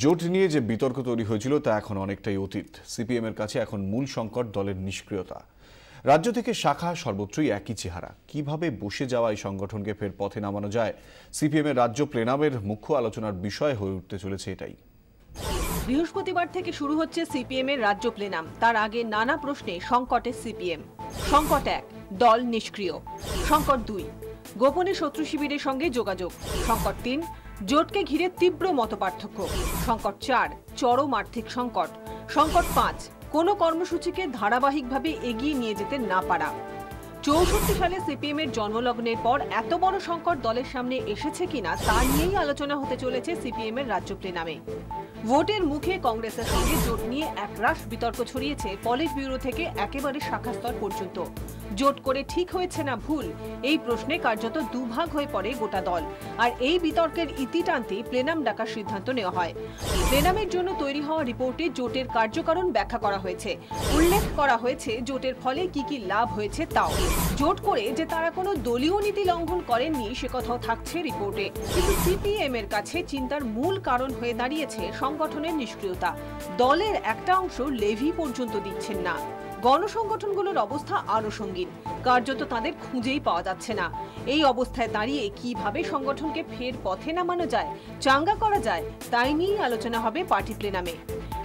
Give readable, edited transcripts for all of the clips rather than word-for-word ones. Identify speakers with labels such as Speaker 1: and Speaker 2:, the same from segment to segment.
Speaker 1: জোট নিয়ে যে বিতর্ক তৈরি হয়েছিল তা এখন অনেকটাই অতীত। সিপিএম এর কাছে এখন মূল সংকট দলের নিষ্ক্রিয়তা। রাজ্য থেকে শাখা সর্বত্রই একই চেহারা। কিভাবে বসে যাওয়া এই সংগঠনকে ফের পথে নামানো যায়, সিপিএম এর রাজ্য প্লেনামের মুখ্য আলোচনার বিষয় হয়ে উঠতে চলেছে এটাই।
Speaker 2: বৃহস্পতিবার থেকে শুরু হচ্ছে সিপিএম এর রাজ্য প্লেনাম। তার আগে নানা প্রশ্নে সংকটে সিপিএম। সংকট ১, দল নিষ্ক্রিয়। সংকট ২, গোপনে শত্রু শিবিরের সঙ্গে যোগাযোগ। সংকট ৩, জোটকে ঘিরে তীব্র মতপার্থক্য। সংকট ৪, চরম আর্থিক সংকট। সংকট ৫, কোনো কর্মসূচিকে ধারাবাহিকভাবে এগিয়ে নিয়ে যেতে না পারা। ৬৪ সালে সিপিএম এর জন্মলগ্নের পর এত বড় সংকট দলের সামনে এসেছে কিনা তা নিয়েই আলোচনা হতে চলেছে সিপিএম এর রাজ্য প্লেনামে। ভোটের মুখে কংগ্রেসের সঙ্গে জোট নিয়ে একরাশ বিতর্ক ছড়িয়েছে পলিট ব্যুরো থেকে একেবারে শাখা স্তর পর্যন্ত। জোট করে ঠিক হয়েছে না ভুল, এই প্রশ্নে কার্যত দুভাগ হয়ে পড়ে গোটা দল। আর এই বিতর্কের ইতি টানতে প্লেনাম ডাকার সিদ্ধান্ত নেওয়া হয়। প্লেনামের জন্য তৈরি হওয়া রিপোর্টে জোটের কার্যকারণ ব্যাখ্যা করা হয়েছে। উল্লেখ করা হয়েছে জোটের ফলে কি কি লাভ হয়েছে তাও। জোট করে যে তারা কোনো দলীয় নীতি লঙ্ঘন করেননি সে কথাও থাকছে রিপোর্টে। কিন্তু সিপিএম এর কাছে চিন্তার মূল কারণ হয়ে দাঁড়িয়েছে সংগঠনের নিষ্ক্রিয়তা। দলের একটা অংশ লেভি পর্যন্ত দিচ্ছেন না। গণসংগঠনগুলোর অবস্থা আরো সঙ্গীন, কার্যত তাদের খুঁজেই পাওয়া যাচ্ছে না। এই অবস্থায় দাঁড়িয়ে কিভাবে সংগঠনকে ফের পথে নামানো যায়, চাঙ্গা করা যায়, তাই নিয়েই আলোচনা হবে পার্টি প্লেনামে।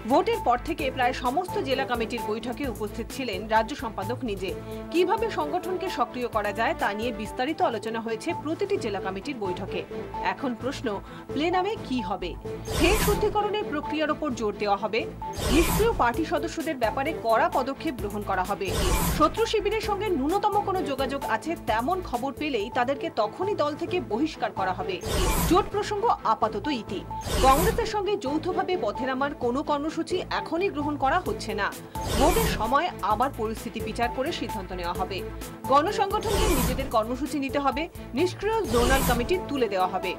Speaker 2: ভোটের পর থেকে প্রায় সমস্ত জেলা কমিটির বৈঠকে উপস্থিত ছিলেন রাজ্য সম্পাদক নিজে। কিভাবে সংগঠনকে সক্রিয় করা যায় তা নিয়ে বিস্তারিত আলোচনা হয়েছে প্রতিটি জেলা কমিটির বৈঠকে। এখন প্রশ্ন, প্লেনামে কি হবে? ফের শুদ্ধিকরণের প্রক্রিয়ার ওপর জোর দেওয়া হবে। নিষ্ক্রিয় পার্টি সদস্যদের ব্যাপারে কড়া পদক্ষেপ গ্রহণ করা হবে। শত্রু শিবিরের সঙ্গে ন্যূনতম কোনো যোগাযোগ আছে তেমন খবর পেলেই তাদেরকে তখনই দল থেকে বহিষ্কার করা হবে। জোট প্রসঙ্গ আপাতত ইতি। কংগ্রেসের সঙ্গে যৌথভাবে পথে নামার কোনো কর্মসূচি এখনই গ্রহণ করা হচ্ছে না। ভোটের সময় আবার পরিস্থিতি বিচার করে সিদ্ধান্ত নেওয়া হবে। গণসংগঠনকে নিজেদের কর্মসূচি নিতে হবে, নিষ্ক্রিয় জোনাল কমিটি তুলে দেওয়া হবে।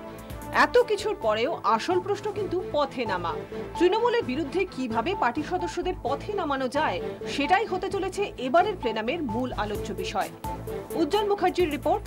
Speaker 2: এত কিছুর পরেও আসল প্রশ্ন কিন্তু পথে নামা। তৃণমূলের বিরুদ্ধে কিভাবে পার্টি সদস্যদের পথে নামানো যায় সেটাই হতে চলেছে এবারের প্লেনামের মূল আলোচ্য বিষয়। উজ্জ্বল মুখার্জির রিপোর্ট।